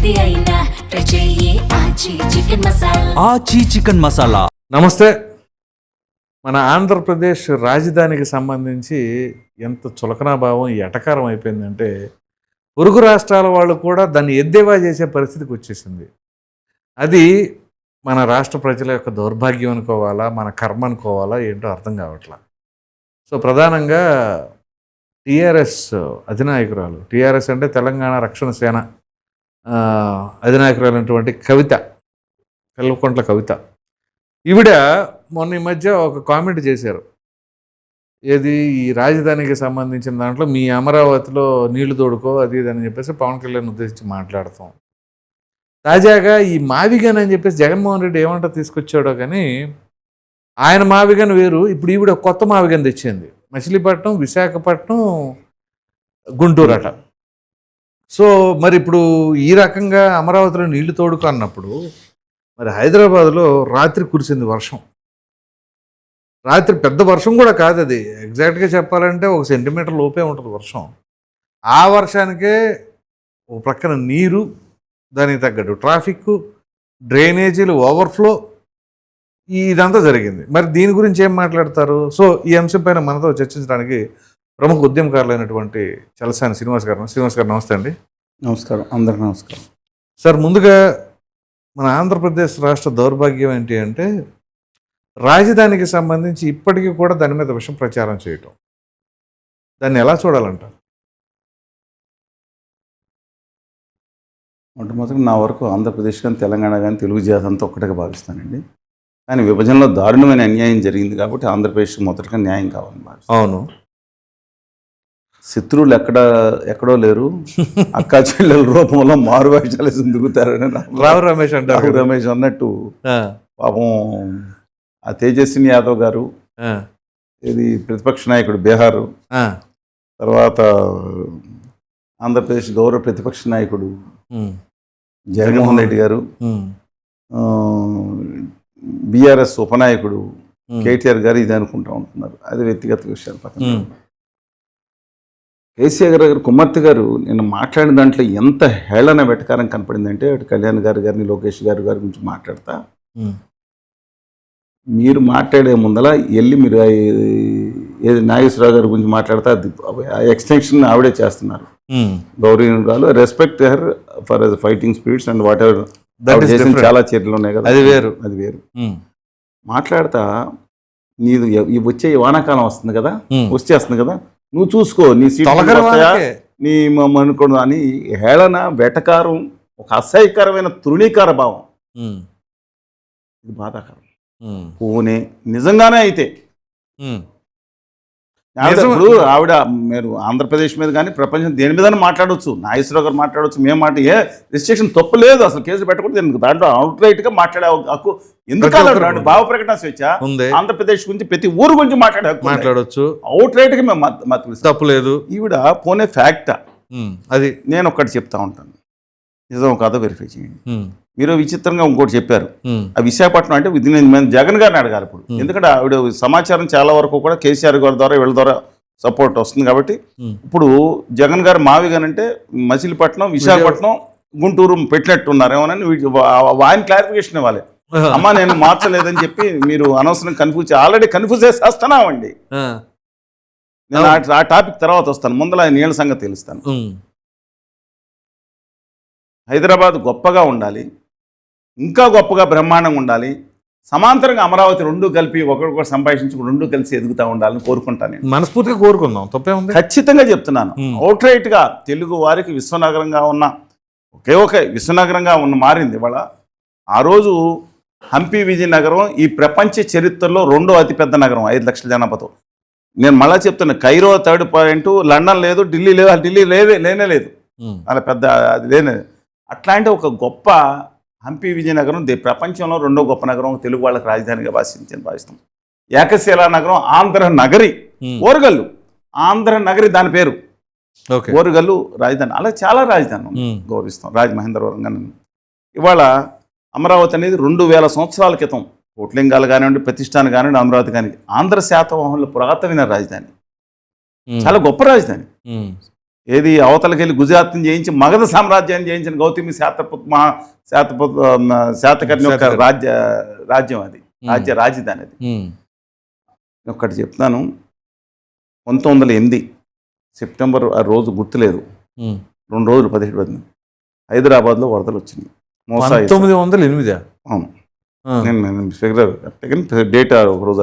ఏది అయినా ట్రై చెయ్యి ఆచి చికెన్ మసాలా. ఆచి చికెన్ మసాలా. నమస్తే. మన ఆంధ్రప్రదేశ్ రాజధానికి సంబంధించి ఎంత చులకనాభావం ఎటకారం అయిపోయిందంటే పొరుగు రాష్ట్రాల వాళ్ళు కూడా దాన్ని ఎద్దేవా చేసే పరిస్థితికి వచ్చేసింది. అది మన రాష్ట్ర ప్రజల యొక్క దౌర్భాగ్యం అనుకోవాలా, మన కర్మ అనుకోవాలా, ఏంటో అర్థం కావట్లా. సో ప్రధానంగా టీఆర్ఎస్ అధినాయకురాలు, టీఆర్ఎస్ అంటే తెలంగాణ రక్షణ సేన అధినాయకురాలైనటువంటి కవిత, కల్వకుంట్ల కవిత, ఈవిడ మొన్న ఈ మధ్య ఒక కామెంట్ చేశారు. ఏది ఈ రాజధానికి సంబంధించిన దాంట్లో మీ అమరావతిలో నీళ్లు తోడుకో అది ఇది అని చెప్పేసి పవన్ కళ్యాణ్ ఉద్దేశించి మాట్లాడతాం. తాజాగా ఈ మావిగన్ అని చెప్పేసి జగన్మోహన్ రెడ్డి ఏమంటా తీసుకొచ్చాడో కానీ ఆయన మావిగన్ వేరు. ఇప్పుడు ఈవిడ కొత్త మావిగన్ తెచ్చింది. మచిలీపట్నం, విశాఖపట్నం, గుంటూరు అట. సో మరి ఇప్పుడు ఈ రకంగా అమరావతిలో నీళ్లు తోడుకో అన్నప్పుడు మరి హైదరాబాద్లో రాత్రి కురిసింది వర్షం. రాత్రి పెద్ద వర్షం కూడా కాదు, అది ఎగ్జాక్ట్గా చెప్పాలంటే 1 సెంటీమీటర్ లోపే ఉంటుంది వర్షం. ఆ వర్షానికే ఒక ప్రక్కన నీరు, దానికి తగ్గట్టు ట్రాఫిక్, డ్రైనేజీలు ఓవర్ఫ్లో, ఇదంతా జరిగింది. మరి దీని గురించి ఏం మాట్లాడతారు? సో ఈ అంశం పైన మనతో చర్చించడానికి ప్రముఖ ఉద్యమకారులైనటువంటి చలసాని శ్రీనివాస్ గారు. శ్రీనివాస్ గారు నమస్తే అండి. నమస్కారం, అందరికీ నమస్కారం సార్. ముందుగా మన ఆంధ్రప్రదేశ్ రాష్ట్ర దౌర్భాగ్యం ఏంటి అంటే రాజధానికి సంబంధించి ఇప్పటికీ కూడా దాని మీద విషం ప్రచారం చేయటం. దాన్ని ఎలా చూడాలంటారు? మొట్టమొదటి నా వరకు ఆంధ్రప్రదేశ్ కానీ తెలంగాణ కానీ తెలుగు జాతి అంతా ఒక్కటిగా భావిస్తానండి. కానీ విభజనలో దారుణమైన అన్యాయం జరిగింది కాబట్టి ఆంధ్రప్రదేశ్కి మొదటగా న్యాయం కావాలని భావిస్తాను. అవును, శత్రువులు ఎక్కడో లేరు, అక్కా చెల్లెల రూపంలో మారువేషాలు దిగుతారని రావు రమేష్ అంటారు. రావు రమేష్ అన్నట్టు పాపం ఆ తేజస్విని యాదవ్ గారు, ఇది ప్రతిపక్ష నాయకుడు బీహారు, తర్వాత ఆంధ్రప్రదేశ్ గౌరవ ప్రతిపక్ష నాయకుడు జగన్మోహన్ రెడ్డి గారు, బీఆర్ఎస్ ఉపనాయకుడు కేటీఆర్ గారు ఇది అనుకుంటా ఉంటున్నారు. అది వ్యక్తిగత విషయాలు పక్కన. కేసీఆర్ గారు కుమార్తె గారు నిన్న మాట్లాడిన దాంట్లో ఎంత హేళన వెటకారం కనపడిందంటే, అటు కళ్యాణ్ గారిని లోకేష్ గారి గురించి మాట్లాడతా, మీరు మాట్లాడే ముందల వెళ్ళి మీరు ఏది నాగేశ్వరరావు గారి గురించి మాట్లాడతా ఎక్స్టెన్షన్ ఆవిడే చేస్తున్నారు. గౌరవనీయురాలు, respect her for fighting spirits and whatever చేసిన చాలా చర్యలు ఉన్నాయి కదా, అది వేరు. మాట్లాడతా నీది వచ్చే వానాకాలం వస్తుంది కదా, వచ్చేస్తుంది కదా, నువ్వు చూసుకో నీ సీట్ నీ అనుకోడు అని హేళన, వెటకారం, ఒక అసహ్యకరమైన తృణీకార భావం. ఇది బాధాకరం. పోనే నిజంగానే అయితే ఇప్పుడు ఆవిడ మీరు ఆంధ్రప్రదేశ్ మీద కానీ ప్రపంచం దేని మీద మాట్లాడవచ్చు, నాగేశ్వరరావు గారు మాట్లాడవచ్చు, మేము రిస్ట్రిక్షన్ తప్పు లేదు, అసలు కేసు పెట్టకూడదు. దాంట్లో అవుట్ రైట్ గా మాట్లాడే హక్కు ఎందుకు? భావ ప్రకటన స్వేచ్ఛ ఆంధ్రప్రదేశ్ గురించి ప్రతి ఊరు గురించి మాట్లాడవచ్చు, అవుట్ రైట్ గా మేము తప్పు లేదు. ఈవిడ పోనే ఫ్యాక్టా అది నేను ఒక్కటి చెప్తా ఉంటాను, నిజం కాదో వెరిఫై చేయండి. మీరు విచిత్రంగా ఇంకోటి చెప్పారు, ఆ విశాఖపట్నం అంటే మేము జగన్ గారిని అడగాలి ఇప్పుడు, ఎందుకంటే ఆవిడ సమాచారం చాలా వరకు కూడా కేసీఆర్ గారి ద్వారా వీళ్ళ ద్వారా సపోర్ట్ వస్తుంది కాబట్టి ఇప్పుడు జగన్ గారు మావిగన్ అంటే మచిలీపట్నం, విశాఖపట్నం, గుంటూరు పెట్టినట్టున్నారేమోనని ఆయన క్లారిఫికేషన్ ఇవ్వాలి. అమ్మా నేను మార్చలేదని చెప్పి మీరు అనవసరం ఆల్రెడీ కన్ఫ్యూజ్ చేసేస్తున్నామండి. నేను ఆ టాపిక్ తర్వాత వస్తాను, ముందర నీళ్ళ సంగతి తెలుస్తాను. హైదరాబాద్ గొప్పగా ఉండాలి, ఇంకా గొప్పగా బ్రహ్మాండంగా ఉండాలి, సమాంతరంగా అమరావతి రెండు కలిపి ఒకరికొకరు సంభాషించుకు రెండు కలిసి ఎదుగుతూ ఉండాలని కోరుకుంటాను. నేను మనస్ఫూర్తిగా కోరుకుందాం, తప్పే ఉంది. ఖచ్చితంగా చెప్తున్నాను, అవుట్ రైట్ గా తెలుగు వారికి విశ్వనగరంగా ఉన్న ఒకే విశ్వనగరంగా మారింది ఇవాళ. ఆ రోజు హంపి విజయనగరం ఈ ప్రపంచ చరిత్రలో 2వ అతిపెద్ద నగరం, 5 లక్షల జనాభాతో. నేను మళ్ళా చెప్తున్నా, కైరో 3rd పాయింట్, లండన్ లేదు, ఢిల్లీ లేదు, ఢిల్లీ లేనే లేదు, అలా పెద్ద అది లేనే. అట్లాంటి ఒక గొప్ప హంపి విజయనగరం ప్రపంచంలో 2వ గొప్ప నగరం, తెలుగు వాళ్ళకి రాజధానిగా భావిస్తాం. ఏకశిలా నగరం, ఆంధ్ర నగరి, ఓరుగల్లు ఆంధ్ర నగరి దాని పేరు, ఓరుగల్లు రాజధాని. అలా చాలా రాజధాని గౌరవిస్తాం. రాజమహేంద్రవరం ఇవాళ అమరావతి అనేది 2000 సంవత్సరాల క్రితం కోట్లింగాలు కానివ్వండి, ప్రతిష్టానం కానివ్వండి, అమరావతి కానివ్వండి, ఆంధ్ర శాతవాహనుల పురాతనమైన రాజధాని, చాలా గొప్ప రాజధాని. ఏది అవతలకి వెళ్ళి గుజరాత్ని జయించి మగధ సామ్రాజ్యాన్ని జయించిన గౌతమి శాతకర్ణి యొక్క రాజ్యం అది రాజధాని అది. ఒకటి చెప్తాను, 1908 సెప్టెంబర్ ఆ రోజు గుర్తులేదు, 2 రోజులు 17 హైదరాబాద్లో వరదలు వచ్చినాయి. 1908. అవును, నేను ఫిగర్ డేట్ ఒక రోజు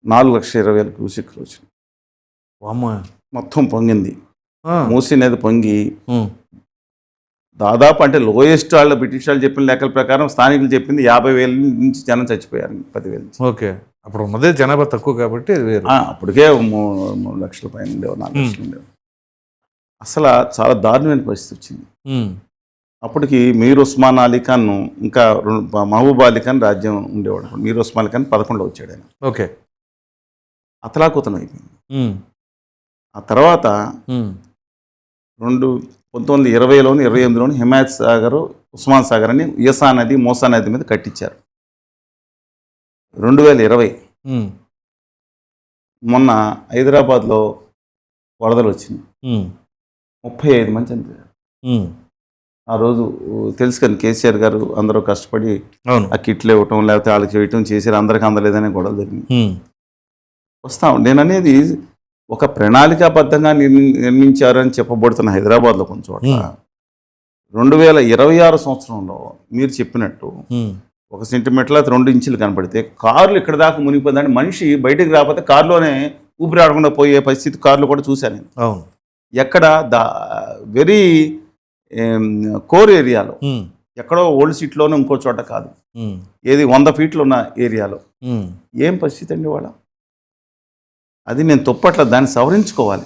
4,20,000 క్యూసెక్లు వచ్చినాయి. మొత్తం పొంగింది. మూసీ నది పొంగి దాదాపు అంటే లోయెస్ట్ వాళ్ళు బ్రిటిష్ వాళ్ళు చెప్పిన లెక్కల ప్రకారం స్థానికులు చెప్పింది 50,000 నుంచి జనం చచ్చిపోయారు, 10,000 నుంచి. ఓకే, అప్పుడు ఉన్నదే జనాభా తక్కువ కాబట్టి అప్పటికే 3 లక్షల పైన ఉండేవారు, 4 లక్షలు ఉండేవారు. అసలు చాలా దారుణమైన పరిస్థితి వచ్చింది. అప్పటికి మీర్ ఉస్మాన్ అలీ ఖాన్ ఇంకా మహబూబ్ అలీ ఖాన్ రాజ్యం ఉండేవాడు. మీర్ ఉస్మాన్ అలీ ఖాన్ 11లో వచ్చాడు ఆయన. ఓకే, అతలాకుతలం అయిపోయింది. ఆ తర్వాత 1920లోని 28లోని హిమాయత్ సాగర్, ఉస్మాన్ సాగర్ అని యసా నది, మోసా నది మీద కట్టించారు. 2020 మొన్న హైదరాబాద్లో వరదలు వచ్చినాయి, 35 మంది చనిపోయారు. ఆ రోజు తెలుసు కానీ కేసీఆర్ గారు అందరూ కష్టపడి ఆ కిట్లు ఇవ్వటం లేకపోతే వాళ్ళకి చేయటం చేశారు, అందరికి అందలేదనే గొడవలు జరిగింది. వస్తాం, నేను అనేది ఒక ప్రణాళికాబద్ధంగా నిర్మించారు అని చెప్పబడుతున్న హైదరాబాద్లో కొంచెం చోట్ల 2026 సంవత్సరంలో మీరు చెప్పినట్టు 1 సెంటీమీటర్ 2 ఇంచులు కనపడితే కార్లు ఇక్కడ దాకా మునిగిపోయిందని మనిషి బయటకు రాకపోతే కారులోనే ఊపిరి ఆడకుండా పోయే పరిస్థితి కార్లు కూడా చూశాను నేను. ఎక్కడ వెరీ కోర్ ఏరియాలో, ఎక్కడో ఓల్డ్ సిటీలోనే ఇంకో చోట కాదు, ఏది 100 ఫీట్లు ఉన్న ఏరియాలో. ఏం పరిస్థితి అండి వాళ్ళ? అది నేను తప్పట్ల, దాన్ని సవరించుకోవాలి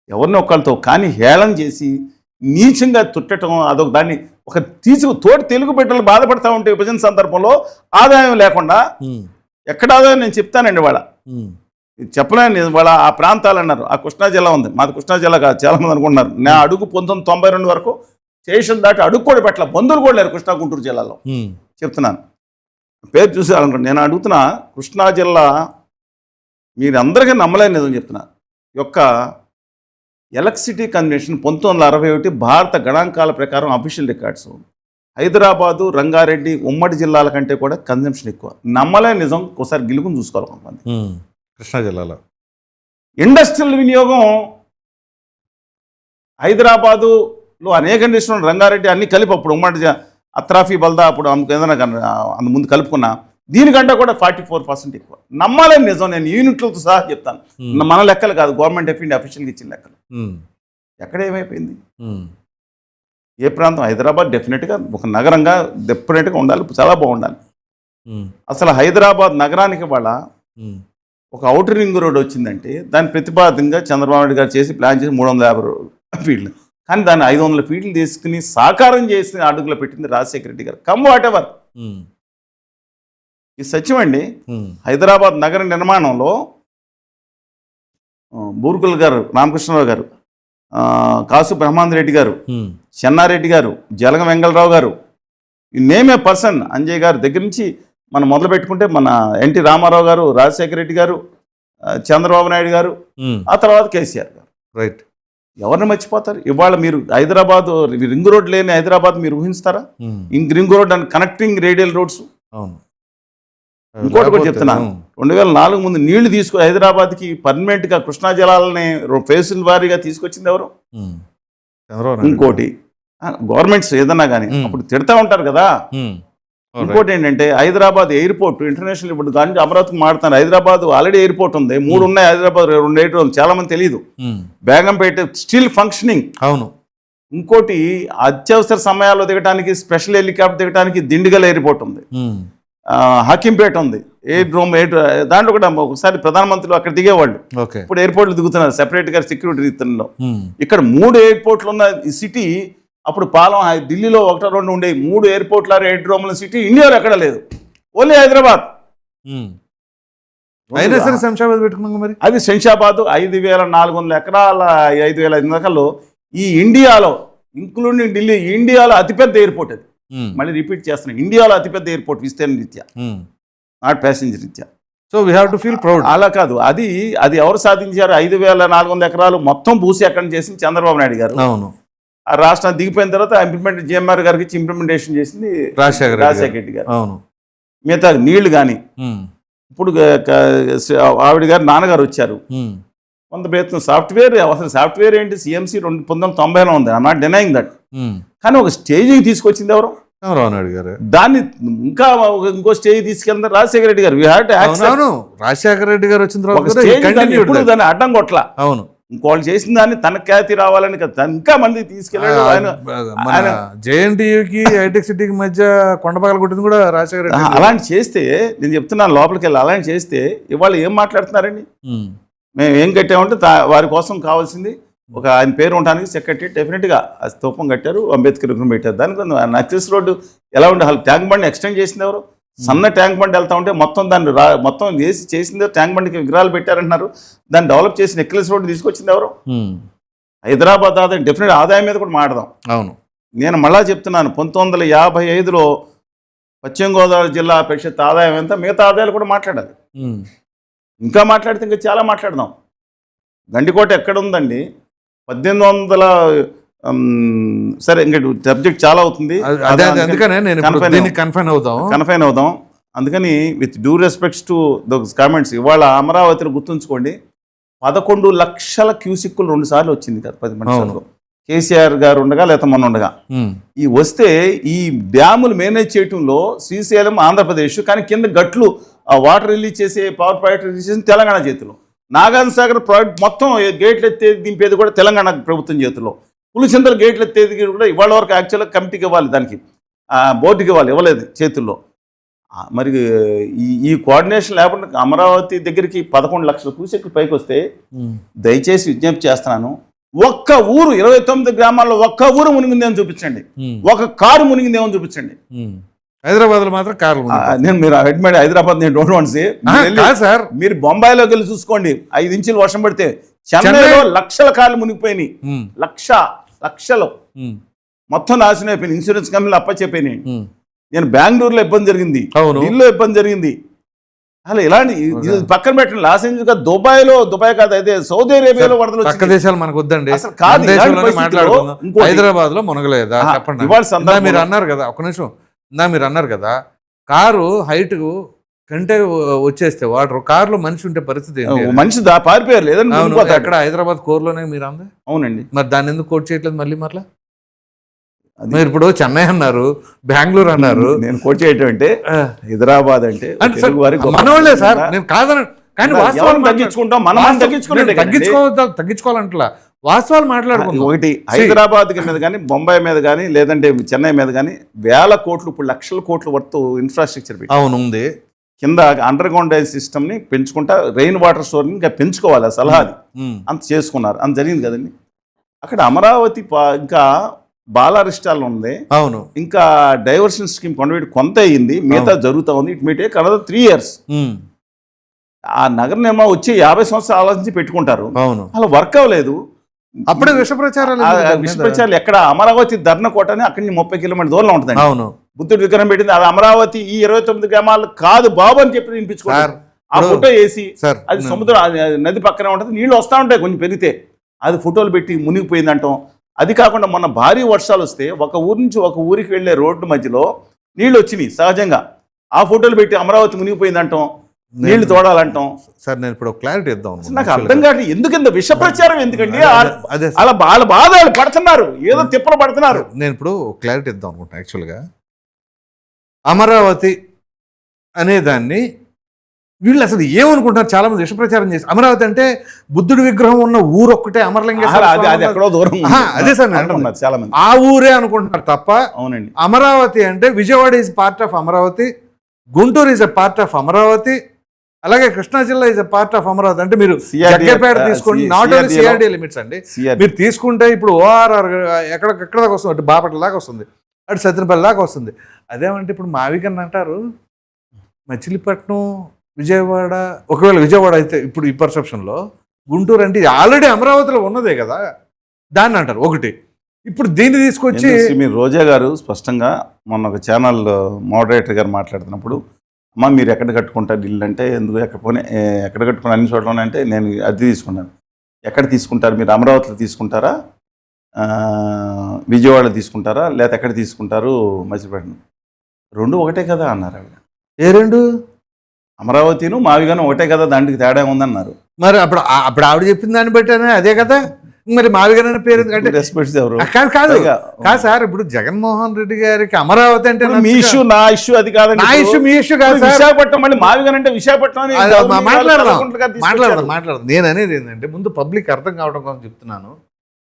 ఎవరిని ఒకళ్ళతో. కానీ హేళన చేసి నీచంగా తుట్టడం అదొక దాన్ని ఒక తోటి తెలుగు బిడ్డలు బాధపడతా ఉంటే విభజన సందర్భంలో ఆదాయం లేకుండా ఎక్కడ ఆదాయం నేను చెప్తానండి. వాళ్ళ చెప్పలేను వాళ్ళ ఆ ప్రాంతాలు అన్నారు. ఆ కృష్ణా జిల్లా ఉంది, మాది కృష్ణా జిల్లా కాదు, చాలామంది అనుకుంటున్నారు. నా అడుగు 1992 వరకు స్టేషన్ దాటి అడుగు కూడా పెట్టలే, బంధువులు కూడా లేరు కృష్ణా గుంటూరు జిల్లాలో. చెప్తున్నాను, పేరు చూసి అనుకోండి. నేను అడుగుతున్నా, కృష్ణా జిల్లా మీరు అందరికీ నమ్మలేని నిజం చెప్తున్నా, యొక్క ఎలక్ట్రిసిటీ కన్వెన్షన్ 1961 భారత గణాంకాల ప్రకారం అఫీషియల్ రికార్డ్స్ హైదరాబాదు, రంగారెడ్డి ఉమ్మడి జిల్లాల కంటే కూడా కన్జంప్షన్ ఎక్కువ. నమ్మలేని నిజం, ఒకసారి గిలుకుని చూసుకోవాలి కొంతమంది. కృష్ణా జిల్లాలో ఇండస్ట్రియల్ వినియోగం హైదరాబాదులో అనేక ఇండస్ట్రీలు, రంగారెడ్డి అన్ని కలిపి అప్పుడు ఉమ్మడి అత్రాఫీ బల్దా అప్పుడు ఏదైనా అంత ముందు కలుపుకున్నా దీనికంటే కూడా 44% ఎక్కువ. నమ్మాలని నిజం, నేను యూనిట్లతో సహా చెప్తాను. మన లెక్కలు కాదు, గవర్నమెంట్ ఆఫ్ ఇండియా అఫీషియల్గా ఇచ్చిన లెక్కలు. ఎక్కడ ఏమైపోయింది? ఏ ప్రాంతం? హైదరాబాద్ డెఫినెట్గా ఒక నగరంగా డెఫినెట్గా ఉండాలి, చాలా బాగుండాలి. అసలు హైదరాబాద్ నగరానికి వాళ్ళ ఒక ఔటర్ రింగ్ రోడ్ వచ్చిందంటే దాని ప్రతిపాదనగా చంద్రబాబు నాయుడు గారు చేసి ప్లాన్ చేసి 350 ఫీట్లు, కానీ దాన్ని 500 ఫీట్లు తీసుకుని సాకారం చేసి అడుగులో పెట్టింది రాజశేఖర రెడ్డి గారు. కమ్ వాట్ ఎవర్, ఇది సత్యం అండి. హైదరాబాద్ నగర నిర్మాణంలో బూర్గుల్ గారు, రామకృష్ణరావు గారు, కాసు బ్రహ్మానంద రెడ్డి గారు, చెన్నారెడ్డి గారు, జలగం వెంగళరావు గారు, ఈ నేమ్ ఏ పర్సన్, అంజయ్ గారు దగ్గర నుంచి మనం మొదలు పెట్టుకుంటే మన ఎన్టీ రామారావు గారు, రాజశేఖర రెడ్డి గారు, చంద్రబాబు నాయుడు గారు, ఆ తర్వాత కేసీఆర్ గారు. రైట్, ఎవరిని మర్చిపోతారు? ఇవాళ మీరు హైదరాబాద్ రింగ్ రోడ్ లేని హైదరాబాద్ మీరు ఊహిస్తారా? Ring road and connecting radial roads. ఇంకోటి కూడా చెప్తున్నాను, 2004 ముందు నీళ్లు తీసుకుని హైదరాబాద్కి పర్మనెంట్గా కృష్ణా జలాలని ఫేసుల వారీగా తీసుకొచ్చింది ఎవరు? ఇంకోటి గవర్నమెంట్స్ ఏదన్నా కానీ అప్పుడు తిడతా ఉంటారు కదా. ఇంకోటి ఏంటంటే హైదరాబాద్ ఎయిర్పోర్ట్ ఇంటర్నేషనల్, ఇప్పుడు దాని నుంచి అమరావతికి మారుతాను. హైదరాబాద్ ఆల్రెడీ ఎయిర్పోర్ట్ ఉంది, 3 ఉన్నాయి. హైదరాబాద్ 2 ఎయిర్పోర్ట్ చాలా మంది తెలియదు. Begumpet still functioning. అవును. ఇంకోటి అత్యవసర సమయాల్లో దిగడానికి స్పెషల్ హెలికాప్టర్ దిగడానికి దిండిగల్ ఎయిర్పోర్ట్ ఉంది, హకీంపేట ఉంది, ఎయిర్డ్రోమ్ దాంట్లో కూడా ఒకసారి ప్రధానమంత్రులు అక్కడ దిగేవాళ్ళు. ఇప్పుడు ఎయిర్పోర్ట్లు దిగుతున్నారు సెపరేట్గా సెక్యూరిటీ రీతిలో. ఇక్కడ 3 ఎయిర్పోర్ట్లు ఉన్న ఈ సిటీ, అప్పుడు పాలం ఢిల్లీలో 1-2 ఉండేవి. 3 ఎయిర్పోర్ట్ల ఎయిర్డ్రోమ్ల సిటీ ఇండియాలో ఎక్కడ లేదు, ఓన్లీ హైదరాబాద్. శంషాబాద్ పెట్టుకున్నాం మరి. అది శంషాబాద్ 5,400 ఎకరాల 5,500 ఎకరాల్లో ఈ ఇండియాలో ఇంక్లూడింగ్ ఢిల్లీ, ఇండియాలో అతిపెద్ద ఎయిర్పోర్ట్ అది. మళ్ళీ రిపీట్ చేస్తున్నాను, ఇండియాలో అతిపెద్ద ఎయిర్పోర్ట్ విస్తీర్ణ రీత్యా, నాట్ ప్యాసింజర్ రీత్యా. So we have to feel proud. అలా కాదు, అది ఎవరు సాధించారు? 5,400 ఎకరాలు మొత్తం భూసేకరణ చేసింది చంద్రబాబు నాయుడు గారు. అవును. ఆ రాష్ట్రం దిగిపోయిన తర్వాత జిఎంఆర్ గారికి ఇచ్చి ఇంప్లిమెంటేషన్ చేసింది రాజశేఖర రెడ్డి గారు. అవును. మిగతా నీళ్లు కానీ ఇప్పుడు ఆవిడ గారు నాన్నగారు వచ్చారు, కొంత ప్రయత్నం సాఫ్ట్వేర్, అసలు సాఫ్ట్వేర్ ఏంటి? సిఎంసి 1990లో ఉంది, ఐఎమ్ నాట్ డినైయింగ్ దట్. కానీ ఒక స్టేజ్కి తీసుకొచ్చింది ఎవరు? చంద్రబాబు నాయుడు గారు. దాన్ని ఇంకా ఇంకో స్టేజ్ తీసుకెళ్తారు రాజశేఖర రెడ్డి గారు. రాజశేఖర రెడ్డి గారు వచ్చిన తర్వాత దాన్ని అడ్డం కొట్ల. అవును. ఇంకోళ్ళు చేసిన దాన్ని తన ఖ్యాతి రావాలని ఇంకా మంది తీసుకెళ్ళాడు ఆయన. జేఎన్టీయూకి హైటెక్ సిటీకి మధ్య కొండపగల కొట్టింది కూడా రాజశేఖర రెడ్డి. అలాంటి చేస్తే నేను చెప్తున్నాను, లోపలికి వెళ్ళి అలాంటి చేస్తే ఇవాళ ఏం మాట్లాడుతున్నారండి? మేము ఏం కట్టామంటే వారి కోసం కావాల్సింది ఒక ఆయన పేరు ఉండడానికి సెక్రటరీ డెఫినెట్గా ఆ స్తూపం కట్టారు, అంబేద్కర్ విగ్రహం పెట్టారు. దానికి నక్సెస్ రోడ్డు ఎలా ఉండే అసలు ట్యాంక్ బండి ఎక్స్టెండ్ చేసింది ఎవరు? సన్న ట్యాంక్ బండి వెళ్తా ఉంటే మొత్తం దాన్ని మొత్తం వేసి చేసింది ట్యాంక్ బండికి విగ్రహాలు పెట్టారంటున్నారు. దాన్ని డెవలప్ చేసి నెక్లెస్ రోడ్డు తీసుకొచ్చింది ఎవరు? హైదరాబాద్ ఆదాయం డెఫినెట్ ఆదాయం మీద కూడా మాట్లాడదాం. అవును. నేను మళ్ళా చెప్తున్నాను, 1955లో పశ్చిమ గోదావరి జిల్లా పరిషత్ ఆదాయం ఎంత, మిగతా ఆదాయాలు కూడా మాట్లాడాలి. ఇంకా మాట్లాడితే ఇంకా చాలా మాట్లాడదాం. గండికోట ఎక్కడ ఉందండి? 1800 సరే ఇంకా సబ్జెక్ట్ చాలా అవుతుంది, కన్ఫైన్ అవుదాం. అందుకని with due respects to those comments, ఇవాళ అమరావతిని గుర్తుంచుకోండి, 11 లక్షల క్యూసిక్కులు 2 సార్లు వచ్చింది కదా 10 నిమిషాల్లో. కేసీఆర్ గారు ఉండగా లేకపోతే మొన్న ఉండగా ఈ వస్తే ఈ డ్యాములు మేనేజ్ చేయటంలో శ్రీశైలం ఆంధ్రప్రదేశ్, కానీ కింద గట్లు వాటర్ రిలీజ్ చేసే పవర్ ప్రాజెక్ట్ రిలీజ్ చేసి తెలంగాణ చేతిలో. నాగార్జున సాగర్ ప్రాజెక్ట్ మొత్తం గేట్లు ఎత్తేది దింపేది కూడా తెలంగాణ ప్రభుత్వం చేతిలో. పులిచింతలు గేట్లు ఎత్తేది కూడా ఇవాళ వరకు యాక్చువల్గా కమిటీకి ఇవ్వాలి, దానికి బోర్డుకి ఇవ్వలేదు చేతుల్లో. మరి ఈ కోఆర్డినేషన్ లేకుండా అమరావతి దగ్గరికి 11 లక్షల క్యూసెక్లు పైకి వస్తే దయచేసి విజ్ఞప్తి చేస్తున్నాను, ఒక్క ఊరు 29 గ్రామాల్లో ఒక్క ఊరు మునిగిందేమో చూపించండి, ఒక కారు మునిగిందేమో చూపించండి. హైదరాబాద్ లో మాత్రం కార్లు. నేను మీరు అడ్మిట్ హైదరాబాద్ నేను డోంట్ వాంట్ సే సార్, మీరు బొంబాయిలోకి వెళ్ళి చూసుకోండి, 5 ఇంచులు వర్షం పడితే చెన్నైలో లక్షల కార్లు మునిగిపోయినాయి, లక్షలు మొత్తం నాశనం అయిపోయింది, ఇన్సూరెన్స్ కంపెనీలు అప్పచెప్పినాయి. నేను బెంగళూరులో ఇబ్బంది జరిగింది, ఢిల్లీలో ఇబ్బంది జరిగింది. అలా ఇలాంటి పక్కన పెట్టండి, లాస్ ఏంజల్స్ కాదు, దుబాయ్ కాదు, అయితే సౌదీ అరేబియాలో వరదలు పక్క దేశాలు మనకు వద్దండి, హైదరాబాద్ లో మునగలేదా చెప్పండి. మీరు అన్నారు కదా, ఒక్క నిమిషం, మీరు అన్నారు కదా కారు హైట్ కంటే వచ్చేస్తే వాటర్, కారులో మనిషి ఉంటే పరిస్థితి మనిషి పారిపోయారు లేదండి. అక్కడ హైదరాబాద్ కోర్లోనే మీరు అందే. అవునండి. మరి దాన్ని ఎందుకు కోట్ చేయట్లేదు మళ్ళీ? మీరు ఇప్పుడు చెన్నై అన్నారు, బెంగళూరు అన్నారు, నేను కోట్ చేయటం అంటే హైదరాబాద్ అంటే మనోళ్ళే సార్, నేను కాదని, కానీ వాస్తవాలు తగ్గించుకుంటాం, మనం తగ్గించుకోవాలంటలా వాస్తవాలు మాట్లాడుకుంటాం. ఒకటి హైదరాబాద్ మీద కానీ, బొంబాయి మీద కానీ, లేదంటే చెన్నై మీద కానీ వేల కోట్లు, ఇప్పుడు లక్షల కోట్లు వర్త్ ఇన్ఫ్రాస్ట్రక్చర్ పెట్టి ఉంది. కింద అండర్ గ్రౌండ్ సిస్టమ్ ని పెంచుకుంటా, రెయిన్ వాటర్ స్టోర్ని ఇంకా పెంచుకోవాలి, ఆ సలహాది అంత చేసుకున్నారు, అంత జరిగింది కదండి. అక్కడ అమరావతి ఇంకా బాలారిస్టాల్ ఉంది, అవును, ఇంకా డైవర్షన్ స్కీమ్ కొంత అయ్యింది, మిగతా జరుగుతూ ఉంది. ఇట్ మీటే కలర్ 3 years. ఆ నగర నిర్మాణం వచ్చి 50 సంవత్సరాలు ఆలోచించి పెట్టుకుంటారు, అవును, అలా వర్క్ అవ్వలేదు. అప్పుడే విష ప్రచారాలు ఎక్కడ? అమరావతి ధర్నకోట అని అక్కడి నుంచి 30 కిలోమీటర్ దూరంలో ఉంటుంది. అవును, బుద్ధుడు విగ్రహం పెట్టింది, అది అమరావతి ఈ 29 గ్రామాలు కాదు బాబు అని చెప్పి వినిపించుకున్నారు. ఆ ఫోటో వేసి, అది సముద్రం నది పక్కనే ఉంటుంది, నీళ్లు వస్తూ ఉంటాయి కొంచెం పెరిగితే, అది ఫోటోలు పెట్టి మునిగిపోయిందంటాం. అది కాకుండా మొన్న భారీ వర్షాలు వస్తే ఒక ఊరి నుంచి ఒక ఊరికి వెళ్లే రోడ్డు మధ్యలో నీళ్లు వచ్చినాయి సహజంగా, ఆ ఫోటోలు పెట్టి అమరావతి మునిగిపోయిందంటాం, నీళ్లు తోడాలంటాం. సార్ నేను ఇప్పుడు క్లారిటీ ఇద్దాం, నాకు అర్థం కాదు ఎందుకంత విష ప్రచారం ఎందుకండి? అలా వాళ్ళ బాధలు పడుతున్నారు, ఏదో తిప్పలు పడుతున్నారు. నేను ఇప్పుడు క్లారిటీ ఇద్దాం అనుకుంటా. యాక్చువల్గా అమరావతి అనేదాన్ని వీళ్ళు అసలు ఏమనుకుంటారు, చాలా మంది విష ప్రచారం చేసి, అమరావతి అంటే బుద్ధుడి విగ్రహం ఉన్న ఊరు ఒక్కటే అమరలింగేశ్వర, అదే సార్ చాలా మంది ఆ ఊరే అనుకుంటున్నారు తప్ప. అవునండి, అమరావతి అంటే Vijayawada is part of Amaravati, Guntur is a part of Amaravati, అలాగే కృష్ణా జిల్లా is a part of Amaravati. అంటే మీరు జగ్గేపేట తీసుకోండి, నాట్ ఓన్లీ సిఆర్డీ లిమిట్స్ అండి, మీరు తీసుకుంటే ఇప్పుడు ఓఆర్ఆర్ ఎక్కడ దాకా వస్తుంది, అటు బాపట్ల దాకా వస్తుంది, అటు సత్యనపల్లి దాకా వస్తుంది. అదేమంటే ఇప్పుడు మావికన్ అంటారు మచిలీపట్నం, విజయవాడ, ఒకవేళ విజయవాడ అయితే ఇప్పుడు ఈ పర్సెప్షన్లో గుంటూరు అంటే ఆల్రెడీ అమరావతిలో ఉన్నదే కదా, దాన్ని అంటారు ఒకటి. ఇప్పుడు దీన్ని తీసుకొచ్చి మీరు రోజా గారు స్పష్టంగా మొన్న ఒక ఛానల్ మోడరేటర్ గారు మాట్లాడుతున్నప్పుడు అమ్మ మీరు ఎక్కడ కట్టుకుంటారు ఇల్లు అంటే ఎందుకు ఎక్కడ కట్టుకుని అన్ని చోట్ల అంటే నేను అద్దె తీసుకున్నాను. ఎక్కడ తీసుకుంటారు మీరు? అమరావతిలో తీసుకుంటారా, విజయవాడలో తీసుకుంటారా, లేకపోతే ఎక్కడ తీసుకుంటారు? మచిలీపట్నం. రెండు ఒకటే కదా అన్నారు ఆవిడ. ఏ రెండు? అమరావతిను మావిగాను ఒకటే కదా, దాంట్కి తేడా ఉందన్నారు. మరి అప్పుడు ఆవిడ చెప్పిన దాన్ని బట్టి అదే కదా. మరి మావిగారు అనే పేరు ఎందుకంటే రెస్పెక్ట్స్ ఎవరు? కాదు సార్, ఇప్పుడు జగన్మోహన్ రెడ్డి గారికి అమరావతి అంటే మీ ఇష్యూ నా ఇష్యూ అది కాదండి. నా ఇష్యూ మీ ఇష్యూ కాదు. విశాఖపట్నం మళ్ళీ మావిగాను అంటే విశాఖపట్నం మాట్లాడదాం. నేను అనేది ఏంటంటే ముందు పబ్లిక్ అర్థం కావడం కోసం చెప్తున్నాను.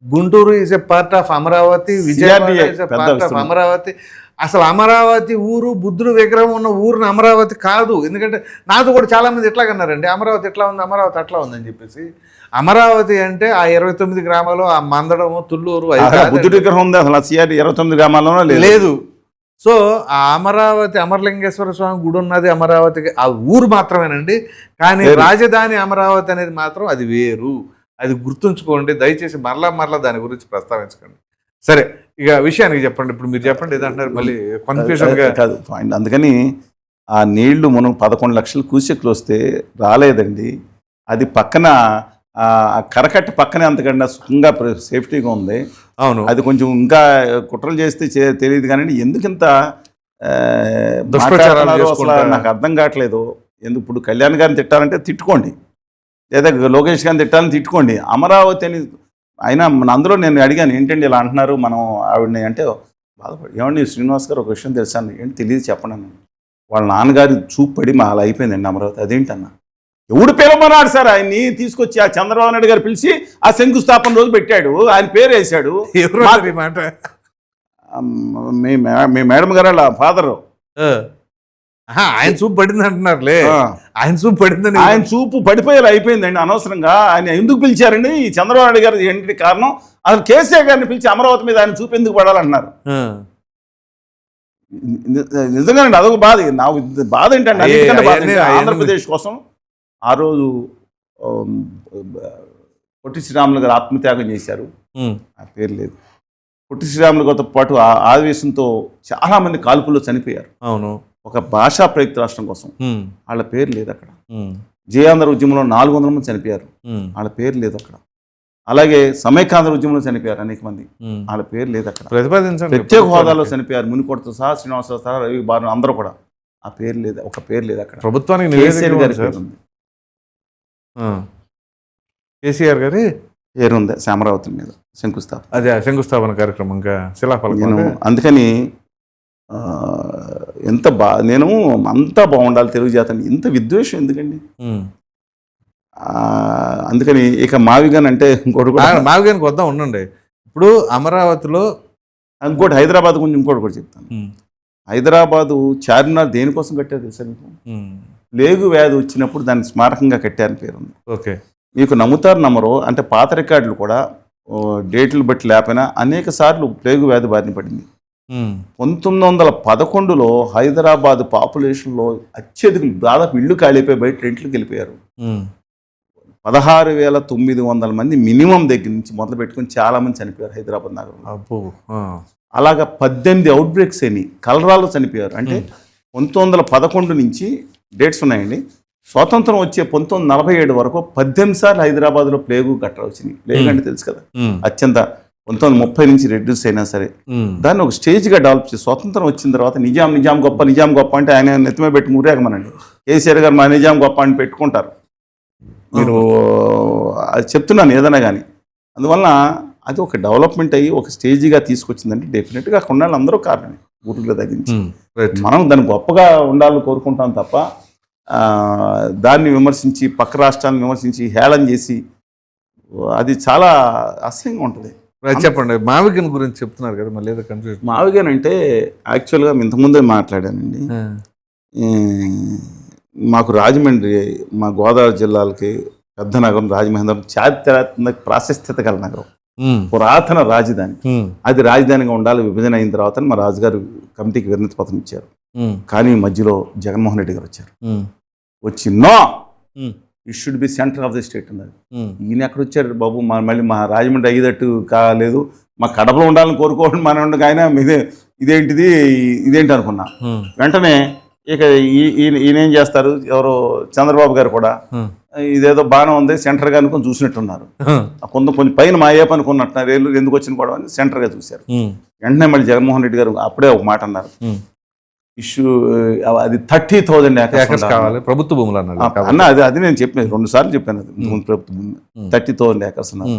Guntur is a part of Amaravati, Vijayawada is a part of Amaravati. అసలు అమరావతి ఊరు బుద్ధుడు విగ్రహం ఉన్న ఊరిని అమరావతి కాదు. ఎందుకంటే నాతో కూడా చాలా మంది ఎట్లాగన్నారండి, అమరావతి ఎట్లా ఉంది, అమరావతి అట్లా ఉందని చెప్పేసి. అమరావతి అంటే ఆ 29 గ్రామాలు, ఆ మందడము, తుళ్ళూరు, బుద్ధుడి విగ్రహం ఉంది అసలు 29 గ్రామాల్లో లేదు. సో ఆ అమరావతి, అమరలింగేశ్వర స్వామి గుడి ఉన్నది అమరావతి, ఆ ఊరు మాత్రమేనండి. కానీ రాజధాని అమరావతి అనేది మాత్రం అది వేరు. అది గుర్తుంచుకోండి దయచేసి. మరలా దాని గురించి ప్రస్తావించకండి. సరే, ఇక విషయానికి చెప్పండి. ఇప్పుడు మీరు చెప్పండి ఏదంటారు, మళ్ళీ కన్ఫ్యూజన్ కాదు పాయింట్. అందుకని ఆ నీళ్లు మనం 11 లక్షలు క్యూసెక్లు వస్తే రాలేదండి. అది పక్కన కరకట్ట పక్కనే అంతకన్నా సుఖంగా సేఫ్టీగా ఉంది. అవును, అది కొంచెం ఇంకా కుట్రలు చేస్తే తెలియదు కానీ ఎందుకు ఇంత నాకు అర్థం కావట్లేదు. ఎందుకు ఇప్పుడు కళ్యాణ్ గారిని తిట్టాలంటే తిట్టుకోండి, లేదా లోకేష్ గారిని తిట్టాలని తిట్టుకోండి. అమరావతి అని అయినా అందులో నేను అడిగాను ఏంటండి ఇలా అంటున్నారు మనం ఆవిడని అంటే బాధపడి, ఏమండి శ్రీనివాస్ గారు ఒక విషయం తెలుసాను, ఏంటి తెలియదు చెప్పండి అన్న. వాళ్ళ నాన్నగారి చూపు పడి మా అలా అయిపోయిందండి అమరావతి. అదేంటన్నా? ఎవడు పిలవమన్నాడు సార్ ఆయన్ని తీసుకొచ్చి? ఆ చంద్రబాబు నాయుడు గారు పిలిచి ఆ శంకుస్థాపన రోజు పెట్టాడు, ఆయన పేరు వేశాడు. మీ మేడం గారు వాళ్ళ ఫాదరు. ఆయన చూపు పడింది అంటున్నారులే. ఆయన చూపు పడిపోయేలా అయిపోయిందండి అనవసరంగా. ఆయన ఎందుకు పిలిచారండి ఈ చంద్రబాబు నాయుడు గారు? ఏంటి కారణం? అసలు కేసీఆర్ గారిని పిలిచి అమరావతి మీద ఆయన చూపు ఎందుకు పడాలంటున్నారు? నిజంగానండి అదొక బాధ. నాకు బాధ ఏంటంటే ఆంధ్రప్రదేశ్ కోసం ఆ రోజు పొట్టి శ్రీరాములు గారు ఆత్మత్యాగం చేశారు. ఆ పేరు లేదు. పొట్టి శ్రీరాములు గారితో పాటు ఆవేశంతో చాలా మంది కాల్పుల్లో చనిపోయారు. అవును, ఒక భాషా ప్రయుక్త రాష్ట్రం కోసం. వాళ్ళ పేరు లేదు అక్కడ. జయాంధ్ర ఉద్యమంలో 400 మంది చనిపోయారు, వాళ్ళ పేరు లేదు అక్కడ. అలాగే సమైకాంధ్ర ఉద్యమంలో చనిపోయారు అనేక మంది, వాళ్ళ పేరు లేదు అక్కడ. ప్రత్యేక హోదాలో చనిపోయారు మునికొడతో సహా, శ్రీనివాసరావు సహా, రవి బారు అందరూ కూడా. ఆ పేరు లేదు, ఒక పేరు లేదు అక్కడ. ప్రభుత్వానికి కేసీఆర్ గారి పేరు ఉంది. కేసీఆర్ గారి పేరు ఉంది అమరావతి మీద శంకుస్థాపన. అదే శంకుస్థాపన కార్యక్రమం శిలాఫలకం. అందుకని నేను అంతా బాగుండాలి తెలుగు జాతని, ఇంత విద్వేషం ఎందుకండి? అందుకని ఇక మావిగాన్ అంటే ఇంకోటి కూడా, మావిగానికి వద్దాం ఉండండి. ఇప్పుడు అమరావతిలో ఇంకోటి హైదరాబాద్ గురించి ఇంకోటి కూడా చెప్తాను. హైదరాబాదు చార్మినార్ దేనికోసం కట్టారు తెలుసా మీకు? ప్లేగు వ్యాధి వచ్చినప్పుడు దాన్ని స్మారకంగా కట్టారని పేరు ఉంది. ఓకే, మీకు నమ్ముతారు నమ్మరు అంటే పాత రికార్డులు కూడా డేట్లు బట్టి లేకపోయినా అనేక సార్లు ప్లేగు వ్యాధి బారిన పడింది. 1911లో హైదరాబాద్ పాపులేషన్లో అత్యధికులు దాదాపు ఇళ్ళు ఖాళీపోయి బయట రెంట్లకు వెళ్ళిపోయారు. 16,900 మంది మినిమం దగ్గర నుంచి మొదలు పెట్టుకుని చాలా మంది చనిపోయారు హైదరాబాద్ నగరంలో. అలాగా 18 అవుట్ బ్రేక్స్ అయినాయి, కలరాలో చనిపోయారు. అంటే 1911 నుంచి డేట్స్ ఉన్నాయండి. స్వాతంత్రం వచ్చే 1947 వరకు 18 సార్లు హైదరాబాద్లో ప్లేగు గట్రా వచ్చినాయి. ప్లేగ్ అంటే తెలుసు కదా, అత్యంత 1930 నుంచి రెడ్యూస్ అయినా సరే దాన్ని ఒక స్టేజ్గా డెవలప్ చేసి స్వాతంత్రం వచ్చిన తర్వాత నిజాం గొప్ప అంటే ఆయన నెత్తిమే పెట్టి మురేగమనండి. కేసీఆర్ గారు మా నిజాం గొప్ప అని పెట్టుకుంటారు. మీరు అది చెప్తున్నాను ఏదైనా కానీ. అందువలన అది ఒక డెవలప్మెంట్ అయ్యి ఒక స్టేజ్గా తీసుకొచ్చిందంటే డెఫినెట్గా అక్కడ ఉండాలి అందరూ కారణమే ఊరిలో తగ్గించి. మనం దాన్ని గొప్పగా ఉండాలని కోరుకుంటాం తప్ప దాన్ని విమర్శించి పక్క రాష్ట్రాలను విమర్శించి హేళన చేసి అది చాలా అసహ్యంగా ఉంటుంది. చెప్పండి, మావిగన్ గురించి చెప్తున్నారు కదా, మళ్ళీ ఏదో కన్ఫ్యూజన్. మావిగన్ అంటే యాక్చువల్గా ఇంతకుముందే మాట్లాడానండి. మాకు రాజమండ్రి, మా గోదావరి జిల్లాలకి పెద్ద నగరం రాజమహేంద్రం, చారిత్రాత్మక ప్రాశస్త్యత గల నగరం, పురాతన రాజధాని. అది రాజధానిగా ఉండాలి. విభజన అయిన తర్వాత మా రాజుగారు కమిటీకి వినతి పత్రం ఇచ్చారు. కానీ మధ్యలో జగన్మోహన్ రెడ్డి గారు వచ్చారు. వచ్చి no it should be centre of the state అన్నారు. ఈయన ఎక్కడ వచ్చారు బాబు? మళ్ళీ మా రాజమండ్రి అయ్యేటట్టు కాలేదు, మా కడపలో ఉండాలని కోరుకోవడం మన ఆయన ఇదేంటిది ఇదేంటి అనుకున్నా. వెంటనే ఇక ఈయన ఏం చేస్తారు, ఎవరు చంద్రబాబు గారు కూడా ఇదేదో బాగానే ఉంది సెంటర్గా అనుకుని చూసినట్టున్నారు. కొన్ని పైన మా ఏ అనుకున్నట్టున్నారు, ఎందుకు వచ్చిన కూడా అని సెంటర్గా చూశారు. వెంటనే మళ్ళీ జగన్మోహన్ రెడ్డి గారు అప్పుడే ఒక మాట అన్నారు, ఇష్యూ అది 30,000 ఏకర్స్ కావాలి ప్రభుత్వ భూములు అన్నారు అన్న. అది నేను చెప్పాను 2 సార్లు చెప్పాను, అది ప్రభుత్వ భూమి 30,000 ఏకర్స్ అన్నారు.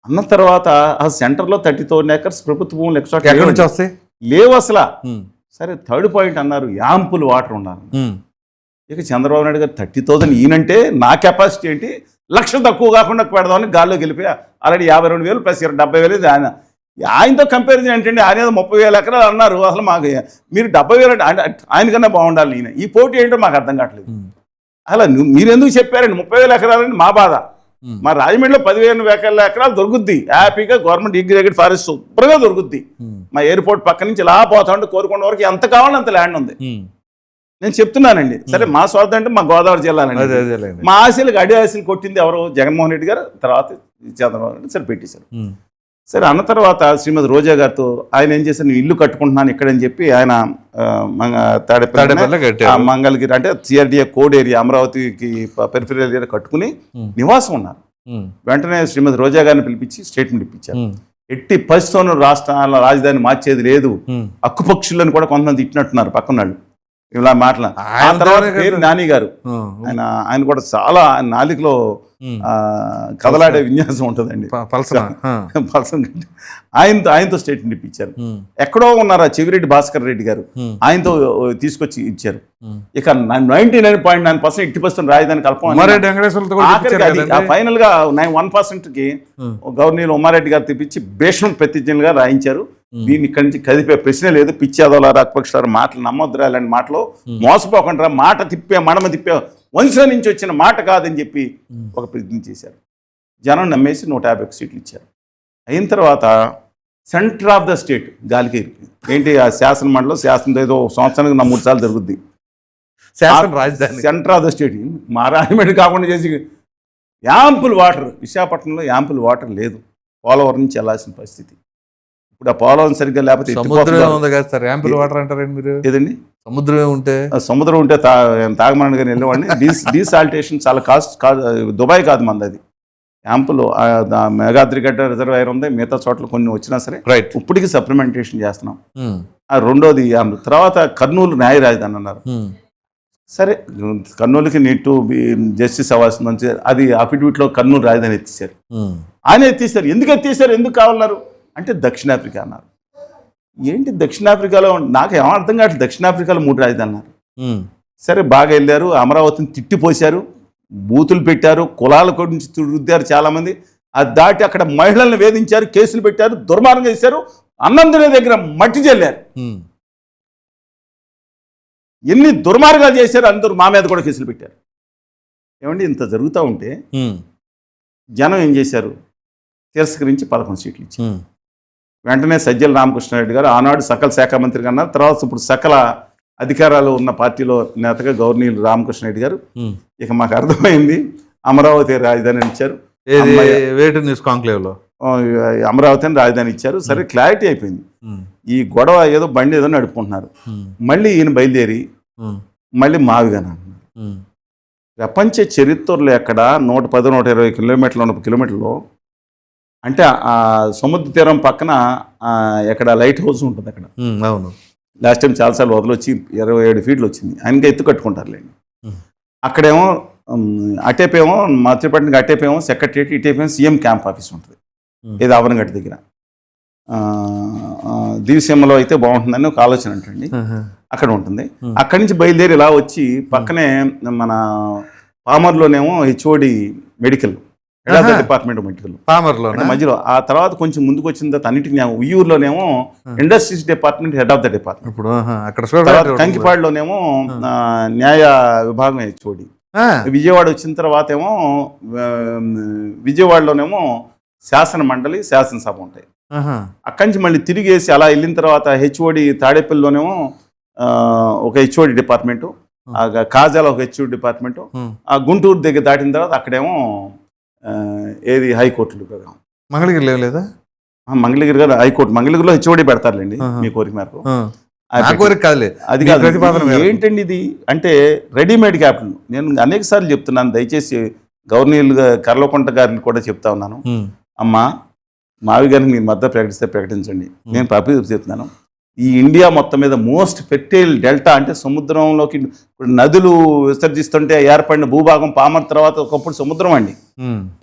అన్న తర్వాత ఆ సెంటర్లో 30,000 ఏకర్స్ ప్రభుత్వ భూములు ఎక్స్ట్రా వస్తాయి లేవు అసలు. సరే, థర్డ్ పాయింట్ అన్నారు, యాంపుల్ వాటర్ ఉండాలి. ఇక చంద్రబాబు నాయుడు గారు 30,000 ఈయనంటే నా కెపాసిటీ ఏంటి, 1,00,000 తక్కువ కాకుండా పెడదామని గాల్లోకి వెళ్ళిపోయి ఆల్రెడీ 52,000 ప్లస్ 70,000 ఆయన. ఆయనతో కంపారిజన్ ఏంటంటే ఆయన ఏదో 30,000 ఎకరాలు అన్నారు. అసలు మాకు మీరు 70,000 ఆయనకన్నా బాగుండాలి. ఈయన ఈ పోటీ ఏంటో మాకు అర్థం కావట్లేదు. అలా మీరు ఎందుకు చెప్పారండి 30,000 ఎకరాలని మా బాధ. మా రాజమండ్రిలో 10,000 ఎకరాలు దొరుకుద్ది హ్యాపీగా, గవర్నమెంట్ ఇంటిగ్రేటెడ్ ఫారెస్ట్ సూపర్గా దొరుకుద్ది. మా ఎయిర్పోర్ట్ పక్క నుంచి ఇలా పోతా ఉంటే కోరుకొండ వరకు ఎంత కావాలో అంత ల్యాండ్ ఉంది. నేను చెప్తున్నానండి. సరే, మా స్వార్థం అంటే మా గోదావరి జిల్లాలండి. మా ఆశలకు అడి ఆశలు కొట్టింది ఎవరు, జగన్మోహన్ రెడ్డి గారు, తర్వాత చంద్రబాబు నాయుడు. సరే, పెట్టేశారు. సరే, అన్న తర్వాత శ్రీమతి రోజా గారితో ఆయన ఏం చేశారు, నేను ఇల్లు కట్టుకుంటున్నాను ఇక్కడని చెప్పి ఆయన తాడేపల్లి మంగళగిరి అంటే సిఆర్డిఏ కోడ్ ఏరియా అమరావతికి పెరిఫెరల్ ఏరియా కట్టుకుని నివాసం ఉన్నారు. వెంటనే శ్రీమతి రోజా గారిని పిలిపించి స్టేట్మెంట్ ఇప్పించారు. ఎట్టి పరిస్థితుల్లో రాష్ట్రాల రాజధాని మార్చేది లేదు, అక్కుపక్షులను కూడా కొంతమంది తిట్టినట్టున్నారు పక్కనాళ్ళు ఇలా మాటలు. ఆ తర్వాత పేరు నాని గారు, ఆయన కూడా చాలా నాలుకలో కదలాడే విన్యాసం ఉంటుందండి. ఆయనతో స్టేట్మెంట్ ఇప్పించారు. ఎక్కడో ఉన్నారు చెవిరెడ్డి భాస్కర్ రెడ్డి గారు, ఆయనతో తీసుకొచ్చి ఇచ్చారు. ఇక 99.9% 80% రాజధాని కల్పన. ఫైనల్ గా 1%కి గవర్నర్ ఉమారెడ్డి గారు తెప్పించి భీష్మ ప్రతిజ్ఞలుగా రాయించారు. దీన్ని ఇక్కడి నుంచి కదిపే ప్రశ్న లేదు. పిచ్చేదోలా రాకపోక్షారు మాటలు నమ్మొద్దురా, ఇలాంటి మాటలు మోసపోకుండా మాట తిప్పే మడమ తిప్పే వంశం నుంచి వచ్చిన మాట కాదని చెప్పి ఒక ప్రతిజ్ఞ చేశారు. జనం నమ్మేసి 150 సీట్లు ఇచ్చారు. అయిన తర్వాత సెంటర్ ఆఫ్ ద స్టేట్ గాలికి ఏంటి, ఆ శాసన మండలం శాసనం ఏదో సంవత్సరానికి 3 సార్లు జరుగుద్ది. సెంటర్ ఆఫ్ ద స్టేట్ మా రాజమండ్రి కాకుండా చేసి యాంపుల్ వాటర్, విశాఖపట్నంలో యాంపుల్ వాటర్ లేదు, పోలవరం నుంచి వెళ్ళాల్సిన పరిస్థితి. ఇప్పుడు ఆ పోలవరం సరిగ్గా లేకపోతే ఏదండి, సముద్రం ఉంటే తాగమని కానీ వెళ్ళేవాడిని. డీసాల్టేషన్ చాలా దుబాయ్ కాదు మంది అది. యాంపుల్ మేఘాద్రిగడ్డ రిజర్వాయర్ ఉంది, మిగతా చోట్ల కొన్ని వచ్చినా సరే ఇప్పటికీ సప్లిమెంటేషన్ చేస్తున్నాం. రెండోది యాంపుల్. తర్వాత కర్నూలు న్యాయ రాజధాని అన్నారు. సరే, కర్నూలుకి నీట్ జస్టిస్ అవ్వాల్సింది, అది అఫిడవిట్లో కర్నూలు రాజధాని ఎత్తేసారు. ఆయన ఎత్తేసారు. ఎందుకు ఎత్తేసారు, ఎందుకు కావాలన్నారు అంటే దక్షిణాఫ్రికా అన్నారు. ఏంటి దక్షిణాఫ్రికాలో, నాకు ఏమో అర్థం కావట్లేదు. దక్షిణాఫ్రికాలో 3 రాజధానులు అన్నారు. సరే, బాగా వెళ్ళారు. అమరావతిని తిట్టిపోశారు, బూతులు పెట్టారు, కులాల గురించి రుద్దారు చాలామంది. అది దాటి అక్కడ మహిళలను వేధించారు, కేసులు పెట్టారు, దుర్మార్గం చేశారు, అన్నందునే దగ్గర మట్టి చెల్లారు. ఎన్ని దుర్మార్గాలు చేశారు, అందరూ మా మీద కూడా కేసులు పెట్టారు. ఏమండి, ఇంత జరుగుతూ ఉంటే జనం ఏం చేశారు, తిరస్కరించి 11 సీట్లు ఇచ్చారు. వెంటనే సజ్జల రామకృష్ణారెడ్డి గారు ఆనాడు సకల శాఖ మంత్రిగా అన్నారు. తర్వాత ఇప్పుడు సకల అధికారాలు ఉన్న పార్టీలో నేతగా గవర్నర్ రామకృష్ణారెడ్డి గారు, ఇక మాకు అర్థమైంది, అమరావతి రాజధాని ఇచ్చారు. అమరావతిని రాజధాని ఇచ్చారు. సరే, క్లారిటీ అయిపోయింది. ఈ గొడవ ఏదో బండి ఏదో నడుపుకుంటున్నారు. మళ్ళీ ఈయన బయలుదేరి మళ్ళీ మావిగానే అంటున్నారు. ప్రపంచ చరిత్రలో ఎక్కడ 110-120 కిలోమీటర్లో అంటే ఆ సముద్ర తీరం పక్కన ఎక్కడ లైట్ హౌస్ ఉంటుంది అక్కడ. అవును, లాస్ట్ టైం చాలాసార్లు వదలొచ్చి 27 ఫీట్లు వచ్చింది. ఆయనకి ఎత్తు కట్టుకుంటారులేండి. అక్కడేమో అటేపేమో మత్స్యపట్నంకి అటేపేమో సెక్రటరియట్, ఇటేపేమో సీఎం క్యాంప్ ఆఫీస్ ఉంటుంది, ఏదో ఆవరణగడ్డ దగ్గర. దివిసీమలో అయితే బాగుంటుందని ఒక ఆలోచన అంటండి, అక్కడ ఉంటుంది. అక్కడి నుంచి బయలుదేరి ఇలా వచ్చి పక్కనే మన పామర్లోనేమో హెచ్ఓడి మెడికల్ డిపార్ట్మెంట్ మెడికల్ మధ్యలో. ఆ తర్వాత కొంచెం ముందుకు వచ్చిన తర్వాత అన్నిటికీ ఉయ్యూరులోనేమో industries department head of the department. కంకిపాడులోనేమో న్యాయ విభాగం హెచ్ఓడి. విజయవాడ వచ్చిన తర్వాత ఏమో విజయవాడలోనేమో శాసన మండలి, శాసనసభ ఉంటాయి. అక్కడి నుంచి మళ్ళీ తిరిగేసి అలా వెళ్ళిన తర్వాత హెచ్ఓడి తాడేపల్లిలోనేమో ఒక హెచ్ఓడి డిపార్ట్మెంటు, కాజాలో ఒక హెచ్ఓడి డిపార్ట్మెంటు. ఆ గుంటూరు దగ్గర దాటిన తర్వాత అక్కడేమో ఏది హైకోర్టు విభాగం. మంగళగిరిలో లేదా? మంగళగిరి గారు హైకోర్టు. మంగళగిరిలో హెచ్ఓడి పెడతారులేండి మీ కోరిక మేరకు. నా కోరిక కాదులే, అది మీ కాదు. ప్రతిపాదన ఇది మేరకు. ఏంటండి ఇది అంటే రెడీమేడ్ క్యాపిటల్. నేను అనేక సార్లు చెప్తున్నాను, దయచేసి గవర్నీయులుగా కర్లకొంట గారిని కూడా చెప్తా ఉన్నాను, అమ్మా మావి గారిని మీరు మద్దతు ప్రకటిస్తే ప్రకటించండి. నేను పబ్లిక్ చెప్తున్నాను, ఈ ఇండియా మొత్తం మీద మోస్ట్ ఫెర్టైల్ డెల్టా అంటే సముద్రంలోకి ఇప్పుడు నదులు విసర్జిస్తుంటే ఏర్పడిన భూభాగం పామర్ తర్వాత ఒకప్పుడు సముద్రం అండి.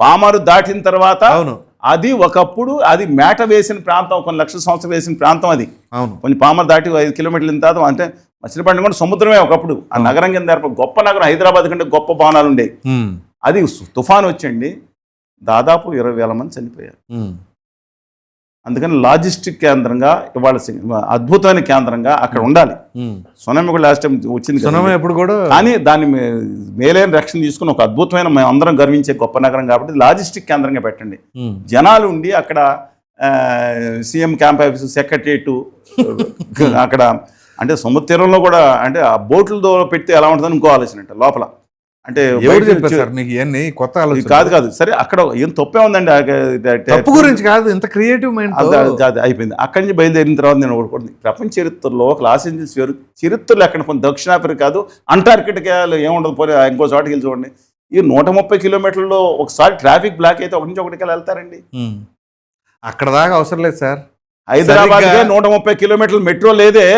పామరు దాటిన తర్వాత అవును, అది ఒకప్పుడు అది మేట వేసిన ప్రాంతం, కొన్ని లక్షల సంవత్సరాలు వేసిన ప్రాంతం అది. అవును, కొంచెం పామర్ దాటి 5 కిలోమీటర్ల తర్వాత అంటే మచిలీపట్నం కూడా సముద్రమే ఒకప్పుడు. ఆ నగరం కింద గొప్ప నగరం, హైదరాబాద్ కంటే గొప్ప భవనాలు ఉండేవి. అది తుఫాను వచ్చండి, దాదాపు 20,000 మంది చనిపోయారు. అందుకని లాజిస్టిక్ కేంద్రంగా ఇవాళ అద్భుతమైన కేంద్రంగా అక్కడ ఉండాలి. సునామీ కూడా లాస్ట్ టైం వచ్చింది సునామీ ఎప్పుడు కూడా, కానీ దాన్ని మేలైన రక్షణ తీసుకుని ఒక అద్భుతమైన మేము అందరం గర్వించే గొప్ప నగరం కాబట్టి లాజిస్టిక్ కేంద్రంగా పెట్టండి. జనాలు ఉండి అక్కడ సీఎం క్యాంప్ ఆఫీసు, సెక్రటరియట్ అక్కడ అంటే సముద్ర తీరంలో కూడా అంటే ఆ బోట్లతో పెడితే ఎలా ఉంటుందని ఇంకో ఆలోచన అంటే లోపల అంటే కొత్త కాదు సరే అక్కడ ఏం తప్పే ఉందండి, తప్పు గురించి కాదు, ఇంత క్రియేటివ్ మైండ్ అయిపోయింది. అక్కడి నుంచి బయలుదేరిన తర్వాత నేను ఒకటి ప్రపంచ చరిత్రలో లాస్ ఏంజల్స్ వేరు, చరిత్రలో ఎక్కడ కొన్ని దక్షిణాఫ్రికా కాదు, అంటార్కిటికా ఏముండదు, పోయి ఇంకో చోటకి వెళ్ళి చూడండి. ఈ 130 కిలోమీటర్లలో ఒకసారి ట్రాఫిక్ బ్లాక్ అయితే ఒకటి నుంచి ఒకటికి వెళ్తారండి. అక్కడ దాకా అవసరం లేదు సార్. హైదరాబాద్ 130 కిలోమీటర్లు మెట్రో లేదే,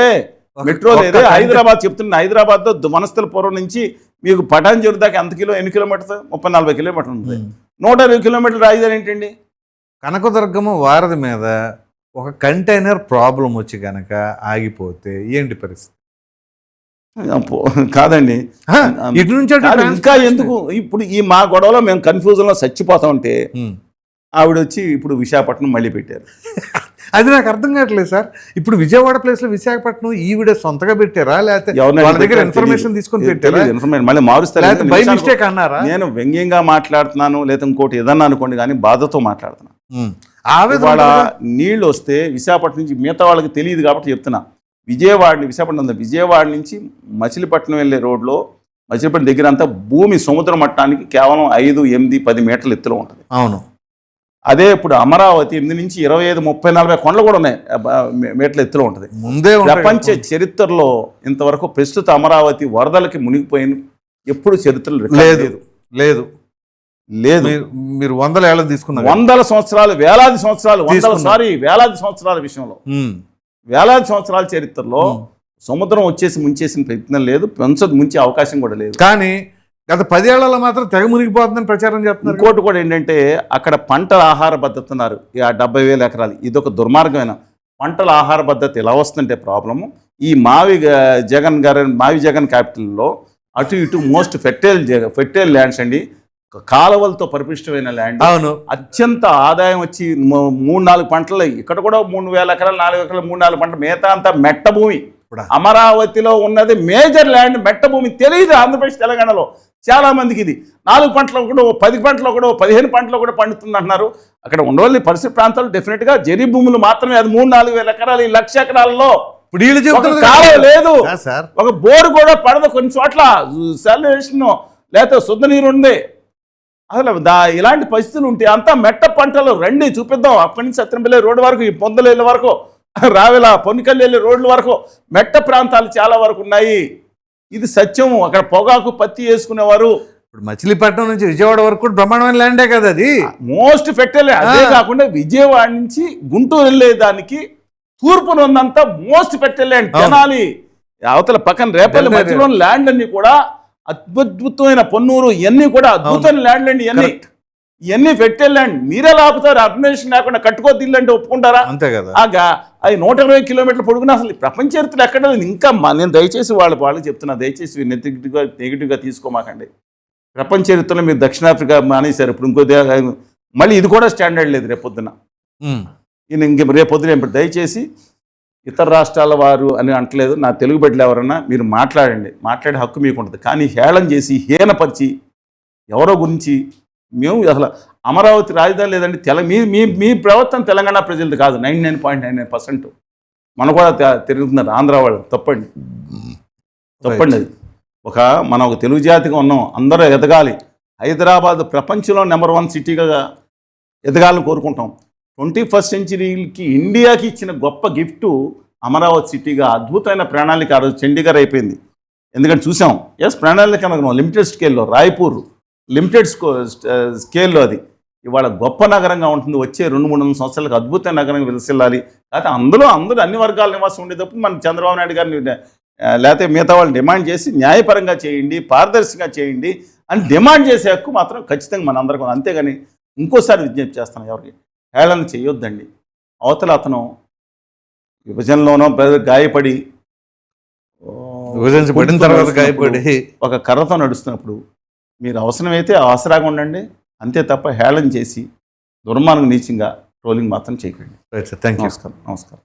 హైదరాబాద్ చెప్తున్నా, హైదరాబాద్ లో వనస్థలపురం నుంచి మీకు పటాన్చెరు దాకా ఎన్ని కిలోమీటర్స్? 30-40 కిలోమీటర్లు ఉంటుంది. 120 కిలోమీటర్లు రాజధాని ఏంటండి? కనకదుర్గమ్మ వారధి మీద ఒక కంటైనర్ ప్రాబ్లం వచ్చి కనుక ఆగిపోతే ఏంటి పరిస్థితి? కాదండి, ఇటు నుంచి ఇంకా ఎందుకు ఇప్పుడు ఈ మా గొడవలో మేము కన్ఫ్యూజన్ లో చచ్చిపోతా ఉంటే ఆవిడ వచ్చి ఇప్పుడు విశాఖపట్నం మళ్ళీ పెట్టారు. అది నాకు అర్థం కావట్లేదు సార్. ఇప్పుడు విజయవాడ ప్లేస్ లో విశాఖపట్నం ఈవిడ సొంతగా పెట్టారా, లేకపోతే వాళ్ళ దగ్గర ఇన్ఫర్మేషన్ తీసుకొని పెట్టారా? మళ్ళీ మారుస్తారు, బై మిస్టేక్ అన్నారా? నేను వ్యంగ్యంగా మాట్లాడుతున్నాను లేదా ఇంకోటి ఏదన్నా అనుకోండి, కానీ బాధతో మాట్లాడుతున్నాను. ఇవాళ నీళ్ళు వస్తే విశాఖపట్నం నుంచి మిగతా వాళ్ళకి తెలియదు కాబట్టి చెప్తున్నా. విజయవాడ నుంచి మచిలీపట్నం వెళ్ళే రోడ్లో మచిలీపట్నం దగ్గర అంతా భూమి సముద్ర మట్టానికి కేవలం 5, 8, 10 మీటర్ల ఎత్తులో ఉంటుంది. అవును. అదే ఇప్పుడు అమరావతి 8 నుంచి 25, 30, 40 కొండలు కూడా ఉన్నాయి, మీటర్ల ఎత్తులో ఉంటుంది. ముందే ప్రపంచ చరిత్రలో ఇంతవరకు ప్రస్తుత అమరావతి వరదలకి మునిగిపోయిన ఎప్పుడు చరిత్రలో లేదు లేదు లేదు. మీరు 100 ఏళ్ళ తీసుకున్నారు, 100 సంవత్సరాలు, వేలాది సంవత్సరాలు, వేలాది సంవత్సరాల విషయంలో, వేలాది సంవత్సరాల చరిత్రలో సముద్రం వచ్చేసి ముంచేసిన ప్రయత్నం లేదు, ముంచే అవకాశం కూడా లేదు. కానీ గత 10 ఏళ్లలో మాత్రం తెగ మునిగిపోతుందని ప్రచారం చేస్తున్నారు. ఇంకోటి కూడా ఏంటంటే అక్కడ పంటల ఆహార పద్ధతి ఉన్నారు, 70,000 ఎకరాలు. ఇది ఒక దుర్మార్గమైన పంటల ఆహార పద్ధతి ఎలా వస్తుందంటే ప్రాబ్లము, ఈ మావి జగన్ క్యాపిటల్లో అటు ఇటు మోస్ట్ ఫెర్టైల్ ల్యాండ్స్ అండి, కాలువలతో పరిపుష్టమైన ల్యాండ్. అవును. అత్యంత ఆదాయం వచ్చి 3-4 పంటలు, ఇక్కడ కూడా 3,000 ఎకరాలు, 4 ఎకరాలు, 3-4 పంటలు, మిగతా అంతా మెట్ట భూమి. అమరావతిలో ఉన్నది మేజర్ ల్యాండ్ మెట్ట భూమి. తెలియదు ఆంధ్రప్రదేశ్ తెలంగాణలో చాలా మందికి. ఇది 4 పంటలు కూడా, 10 పంటలు కూడా, 15 పంటలు కూడా పండుతుంది అంటున్నారు. అక్కడ ఉండవల్లి పరిసర ప్రాంతాలు డెఫినెట్ గా జరీ భూములు మాత్రమే. అది 3-4 వేల ఎకరాలు, 1,00,000 ఎకరాల్లో కాలువ లేదు, ఒక బోరు కూడా పడదు, కొన్ని చోట్ల శాలినేషన్ లేకపోతే శుద్ధ నీరు ఉంది. అసలు ఇలాంటి పరిస్థితులు ఉంటే అంతా మెట్ట పంటలు. రండి చూపిద్దాం, అక్కడి నుంచి సత్యంపల్లి రోడ్డు వరకు, ఈ పొందలేళ్ళ వరకు, రావెల పొన్నికల్లి వెళ్ళే రోడ్ల వరకు మెట్ట ప్రాంతాలు చాలా వరకు ఉన్నాయి. ఇది సత్యము. అక్కడ పొగాకు, పత్తి వేసుకునేవారు. ఇప్పుడు మచిలీపట్నం నుంచి విజయవాడ వరకు కూడా బ్రహ్మాండమైన ల్యాండే కదా అది, మోస్ట్ ఫెర్టైల్. అదే కాకుండా విజయవాడ నుంచి గుంటూరు వెళ్ళేదానికి తూర్పున ఉన్నంత మోస్ట్ ఫెర్టైల్ ల్యాండ్. తెనాలి అవతల పక్కన రేపల్లి మధ్యలో ల్యాండ్ అన్ని కూడా అద్భుతమైన, పొన్నూరు ఇవన్నీ కూడా అద్భుతమైన ల్యాండ్ అండి. ఇవన్నీ ఫెర్టైల్ ల్యాండ్. మీరే ఆపుతారు, అడ్మినేషన్ లేకుండా కట్టుకోద్ది ఇల్లు అంటే ఒప్పుకుంటారా? అంతే కదా. అది 120 కిలోమీటర్లు పొడుగునా అసలు ప్రపంచ చరిత్ర ఎక్కడ లేదు. ఇంకా నేను దయచేసి వాళ్ళకి చెప్తున్నా, దయచేసి నెగిటివ్గా తీసుకోమాకండి. ప్రపంచ చరిత్రలో మీరు దక్షిణాఫ్రికా మానేశారు, ఇప్పుడు ఇంకో మళ్ళీ ఇది కూడా స్టాండర్డ్ లేదు రేపొద్దున. ఇంక రేపొద్దున దయచేసి ఇతర రాష్ట్రాల వారు అని అంటలేదు, నా తెలుగు బిడ్డలు ఎవరన్నా మీరు మాట్లాడండి, మాట్లాడే హక్కు మీకు ఉంటుంది. కానీ హేళన చేసి, హీనపరిచి, ఎవరో గురించి మేము అసలు అమరావతి రాజధాని లేదండి. మీ ప్రవర్తన తెలంగాణ ప్రజలది కాదు, 99.99%. మన కూడా తిరుగుతున్నారు ఆంధ్ర వాళ్ళు. తప్పండి. అది మనం ఒక తెలుగు జాతిగా ఉన్నాం, అందరూ ఎదగాలి. హైదరాబాద్ ప్రపంచంలో నెంబర్ 1 సిటీగా ఎదగాలని కోరుకుంటాం. 21st సెంచరీకి ఇండియాకి ఇచ్చిన గొప్ప గిఫ్ట్ అమరావతి సిటీగా అద్భుతమైన ప్రణాళిక ఆ రోజు చండీగఢ్ అయిపోయింది. ఎందుకంటే చూసాం, ఎస్ ప్రణాళిక నగరం లిమిటెడ్ స్కేల్లో, రాయ్పూర్ లిమిటెడ్ స్కేల్లో అది ఇవాళ గొప్ప నగరంగా ఉంటుంది. వచ్చే 200-300 సంవత్సరాలకు అద్భుతమైన నగరంగా విలసిల్లాలి. అయితే అందరూ అన్ని వర్గాల నివాసం ఉండేటప్పుడు మన చంద్రబాబు నాయుడు గారిని లేకపోతే మిగతా వాళ్ళు డిమాండ్ చేసి న్యాయపరంగా చేయండి, పారదర్శకంగా చేయండి అని డిమాండ్ చేసే హక్కు మాత్రం ఖచ్చితంగా మన అందరికీ. అంతేగాని ఇంకోసారి విజ్ఞప్తి చేస్తాను, ఎవరికి హేళన చేయొద్దండి. అవతల అతను విభజనలోనో గాయపడి విభజించబడిన తర్వాత గాయపడి ఒక కర్రతో నడుస్తున్నప్పుడు మీరు అవసరమైతే ఆసరాగా ఉండండి, అంతే తప్ప హేళన చేసి దుర్మార్గం నీచంగా ట్రోలింగ్ మాత్రం చేయకండి. Thank you. నమస్కారం.